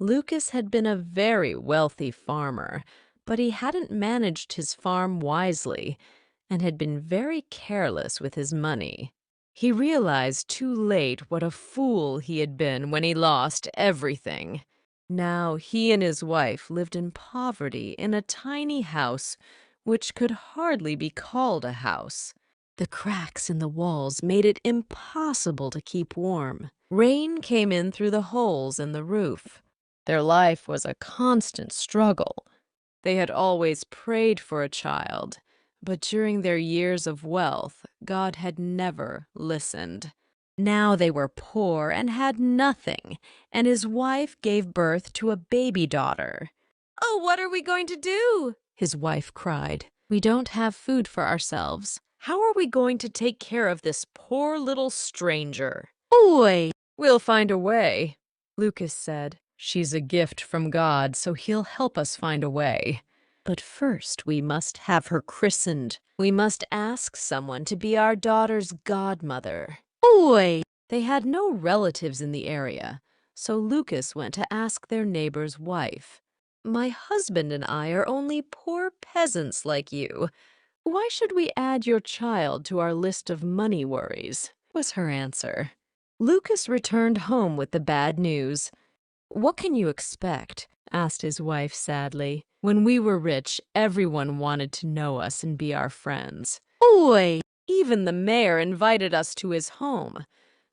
Lucas had been a very wealthy farmer, but he hadn't managed his farm wisely and had been very careless with his money. He realized too late what a fool he had been when he lost everything. Now he and his wife lived in poverty in a tiny house which could hardly be called a house. The cracks in the walls made it impossible to keep warm. Rain came in through the holes in the roof. Their life was a constant struggle. They had always prayed for a child, but during their years of wealth, God had never listened. Now they were poor and had nothing, and his wife gave birth to a baby daughter. "Oh, what are we going to do?" his wife cried. "We don't have food for ourselves. How are we going to take care of this poor little stranger?" "Oi!" "We'll find a way," Lucas said. "She's a gift from God, so he'll help us find a way. But first we must have her christened. We must ask someone to be our daughter's godmother." "Oi!" They had no relatives in the area, so Lucas went to ask their neighbor's wife. "My husband and I are only poor peasants like you. Why should we add your child to our list of money worries?" was her answer. Lucas returned home with the bad news. "What can you expect?" asked his wife sadly. "When we were rich, everyone wanted to know us and be our friends. Oi! Even the mayor invited us to his home.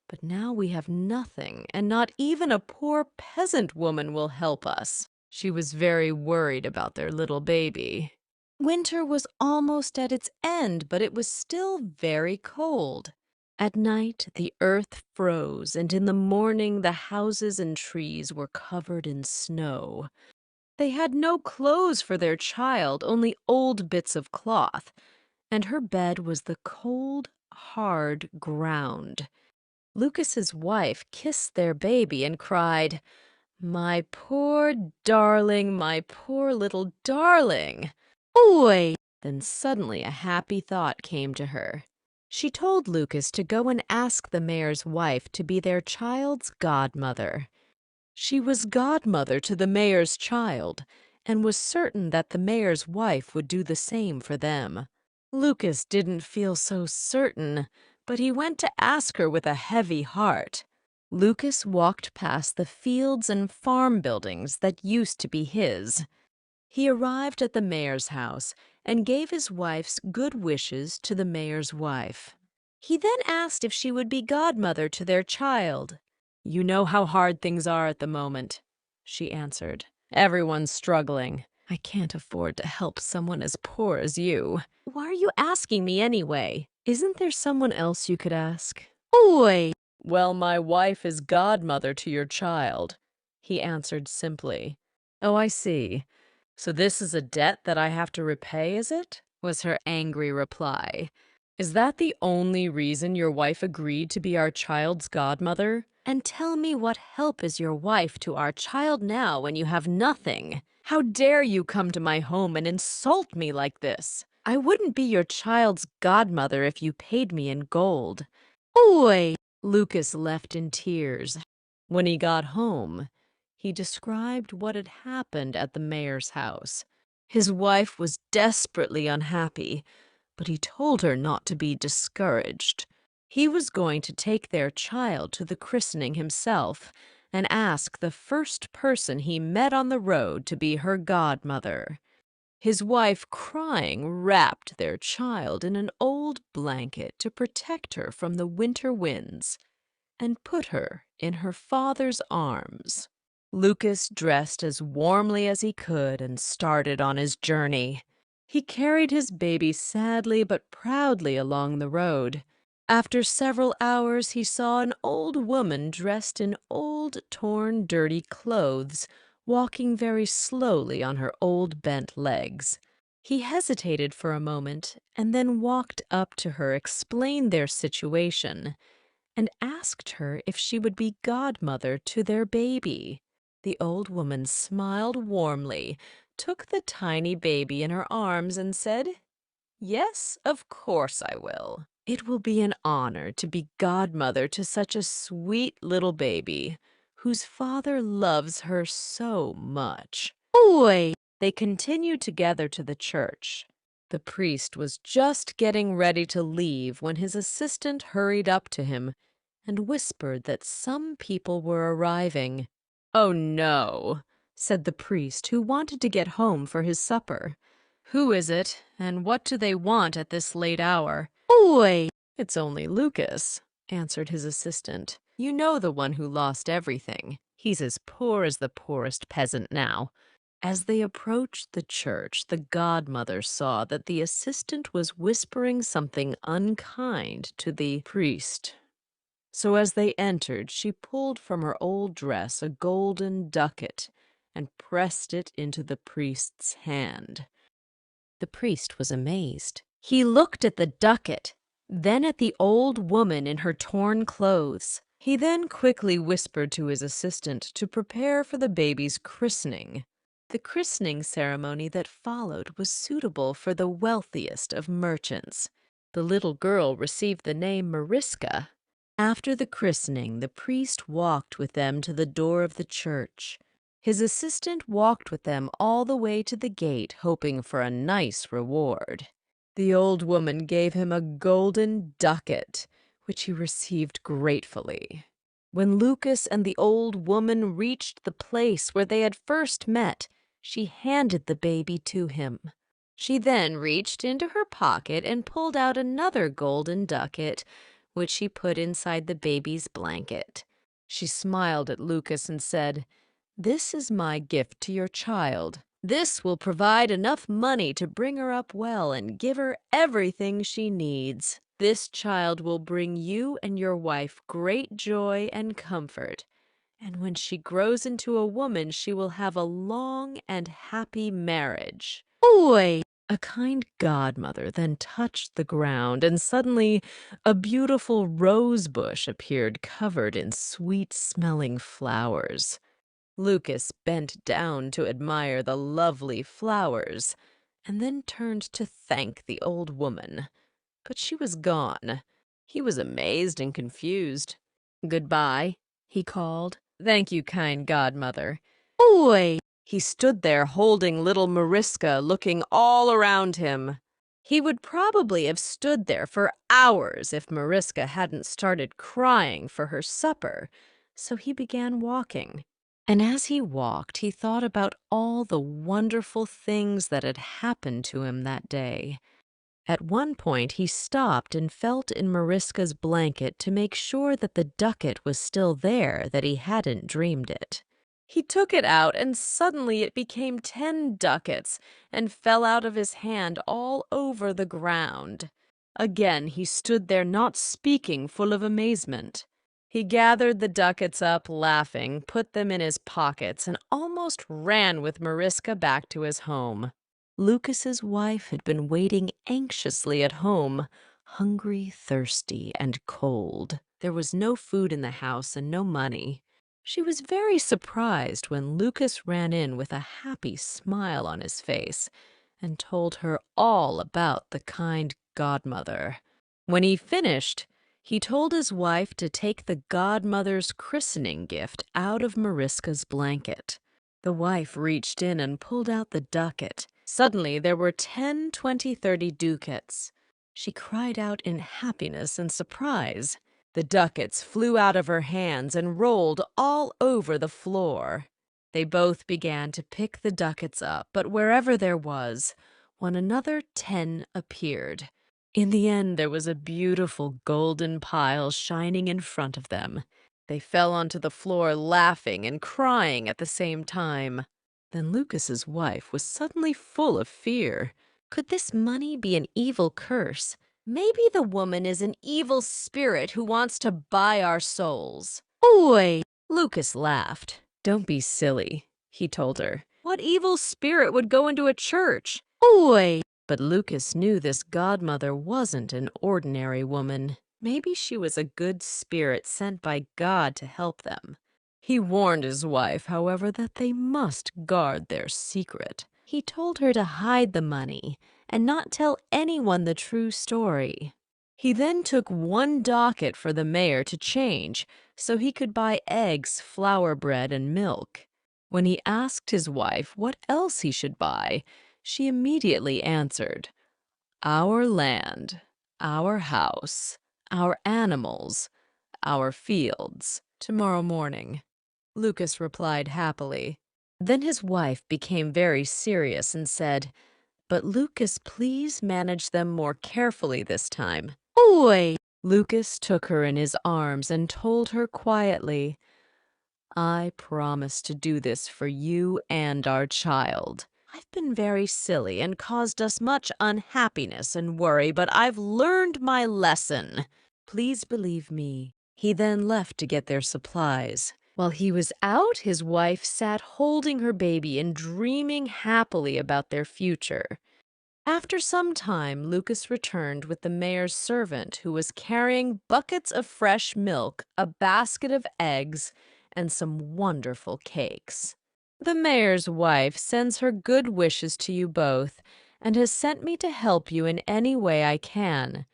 But now we have nothing, and not even a poor peasant woman will help us." She was very worried about their little baby. Winter was almost at its end, but it was still very cold. At night, the earth froze, and in the morning, the houses and trees were covered in snow. They had no clothes for their child, only old bits of cloth, and her bed was the cold, hard ground. Lucas's wife kissed their baby and cried, "My poor darling, my poor little darling." "Oi!" Then suddenly a happy thought came to her. She told Lucas to go and ask the mayor's wife to be their child's godmother. She was godmother to the mayor's child, and was certain that the mayor's wife would do the same for them. Lucas didn't feel so certain, but he went to ask her with a heavy heart. Lucas walked past the fields and farm buildings that used to be his. He arrived at the mayor's house and gave his wife's good wishes to the mayor's wife. He then asked if she would be godmother to their child. "You know how hard things are at the moment," she answered. "Everyone's struggling. I can't afford to help someone as poor as you. Why are you asking me anyway? Isn't there someone else you could ask?" "Oi!" "Well, my wife is godmother to your child," he answered simply. "Oh, I see. So this is a debt that I have to repay, is it?" was her angry reply. "Is that the only reason your wife agreed to be our child's godmother? And tell me, what help is your wife to our child now when you have nothing? How dare you come to my home and insult me like this? I wouldn't be your child's godmother if you paid me in gold." "Oi!" Lucas left in tears. When he got home, he described what had happened at the mayor's house. His wife was desperately unhappy, but he told her not to be discouraged. He was going to take their child to the christening himself and ask the first person he met on the road to be her godmother. His wife, crying, wrapped their child in an old blanket to protect her from the winter winds and put her in her father's arms. Lucas dressed as warmly as he could and started on his journey. He carried his baby sadly but proudly along the road. After several hours, he saw an old woman dressed in old, torn, dirty clothes, walking very slowly on her old bent legs. He hesitated for a moment and then walked up to her, explained their situation, and asked her if she would be godmother to their baby. The old woman smiled warmly, took the tiny baby in her arms, and said, "Yes, of course I will. It will be an honor to be godmother to such a sweet little baby. whose father loves her so much. Oi! They continued together to the church. The priest was just getting ready to leave when his assistant hurried up to him and whispered that some people were arriving. "Oh, no," said the priest, who wanted to get home for his supper. "Who is it, and what do they want at this late hour?" Oi! "It's only Lucas," answered his assistant. "You know, the one who lost everything. He's as poor as the poorest peasant now." As they approached the church, the godmother saw that the assistant was whispering something unkind to the priest. So as they entered, she pulled from her old dress a golden ducat and pressed it into the priest's hand. The priest was amazed. He looked at the ducat, then at the old woman in her torn clothes. He then quickly whispered to his assistant to prepare for the baby's christening. The christening ceremony that followed was suitable for the wealthiest of merchants. The little girl received the name Mariska. After the christening, the priest walked with them to the door of the church. His assistant walked with them all the way to the gate, hoping for a nice reward. The old woman gave him a golden ducat, which he received gratefully. When Lucas and the old woman reached the place where they had first met, she handed the baby to him. She then reached into her pocket and pulled out another golden ducat, which she put inside the baby's blanket. She smiled at Lucas and said, "This is my gift to your child. This will provide enough money to bring her up well and give her everything she needs. This child will bring you and your wife great joy and comfort. And when she grows into a woman, she will have a long and happy marriage." Oi! A kind godmother then touched the ground, and suddenly a beautiful rose bush appeared covered in sweet-smelling flowers. Lucas bent down to admire the lovely flowers, and then turned to thank the old woman. But she was gone. He was amazed and confused. "Goodbye," he called. "Thank you, kind godmother." Oi! He stood there holding little Mariska, looking all around him. He would probably have stood there for hours if Mariska hadn't started crying for her supper, so he began walking. And as he walked, he thought about all the wonderful things that had happened to him that day. At one point, he stopped and felt in Mariska's blanket to make sure that the ducat was still there, that he hadn't dreamed it. He took it out, and suddenly it became 10 ducats and fell out of his hand all over the ground. Again he stood there not speaking, full of amazement. He gathered the ducats up, laughing, put them in his pockets, and almost ran with Mariska back to his home. Lucas's wife had been waiting anxiously at home, hungry, thirsty, and cold. There was no food in the house and no money. She was very surprised when Lucas ran in with a happy smile on his face and told her all about the kind godmother. When he finished, he told his wife to take the godmother's christening gift out of Mariska's blanket. The wife reached in and pulled out the ducat. Suddenly there were 10, 20, 30 ducats. She cried out in happiness and surprise. The ducats flew out of her hands and rolled all over the floor. They both began to pick the ducats up, but wherever there was one, another 10 appeared. In the end, there was a beautiful golden pile shining in front of them. They fell onto the floor laughing and crying at the same time. Then Lucas's wife was suddenly full of fear. Could this money be an evil curse? Maybe the woman is an evil spirit who wants to buy our souls. Oi! Lucas laughed. "Don't be silly," he told her. "What evil spirit would go into a church?" Oi! But Lucas knew this godmother wasn't an ordinary woman. Maybe she was a good spirit sent by God to help them. He warned his wife, however, that they must guard their secret. He told her to hide the money and not tell anyone the true story. He then took one ducat for the mayor to change so he could buy eggs, flour bread, and milk. When he asked his wife what else he should buy, she immediately answered, "Our land, our house, our animals, our fields, tomorrow morning." Lucas replied happily. Then his wife became very serious and said, "But Lucas, please manage them more carefully this time." Oi. Lucas took her in his arms and told her quietly, "I promise to do this for you and our child. I've been very silly and caused us much unhappiness and worry, but I've learned my lesson. Please believe me." He then left to get their supplies. While he was out, his wife sat holding her baby and dreaming happily about their future. After some time, Lucas returned with the mayor's servant, who was carrying buckets of fresh milk, a basket of eggs, and some wonderful cakes. "The mayor's wife sends her good wishes to you both and has sent me to help you in any way I can,"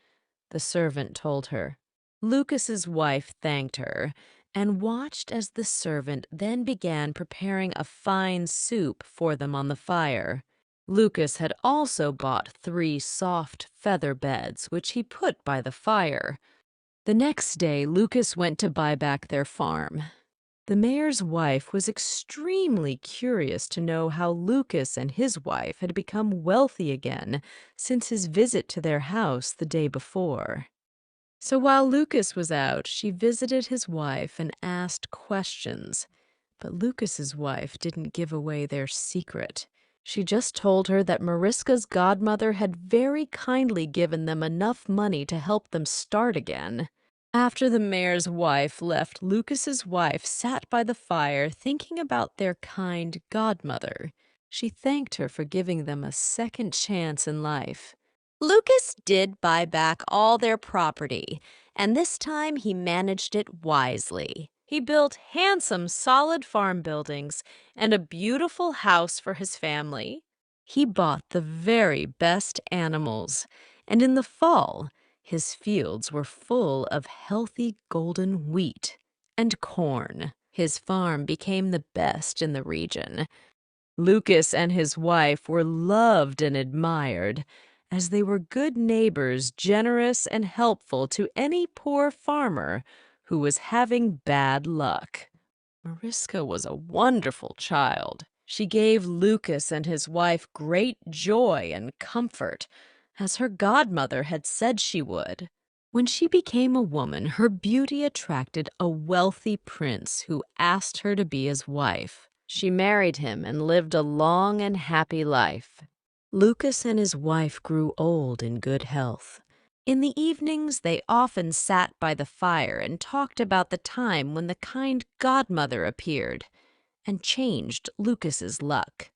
the servant told her. Lucas's wife thanked her and watched as the servant then began preparing a fine soup for them on the fire. Lucas had also bought 3 soft feather beds, which he put by the fire. The next day, Lucas went to buy back their farm. The mayor's wife was extremely curious to know how Lucas and his wife had become wealthy again since his visit to their house the day before. So while Lucas was out, she visited his wife and asked questions. But Lucas's wife didn't give away their secret. She just told her that Mariska's godmother had very kindly given them enough money to help them start again. After the mayor's wife left, Lucas's wife sat by the fire thinking about their kind godmother. She thanked her for giving them a second chance in life. Lucas did buy back all their property, and this time he managed it wisely. He built handsome, solid farm buildings and a beautiful house for his family. He bought the very best animals, and in the fall, his fields were full of healthy golden wheat and corn. His farm became the best in the region. Lucas and his wife were loved and admired, as they were good neighbors, generous and helpful to any poor farmer who was having bad luck. Mariska was a wonderful child. She gave Lucas and his wife great joy and comfort, as her godmother had said she would. When she became a woman, her beauty attracted a wealthy prince who asked her to be his wife. She married him and lived a long and happy life. Lucas and his wife grew old in good health. In the evenings, they often sat by the fire and talked about the time when the kind godmother appeared and changed Lucas's luck.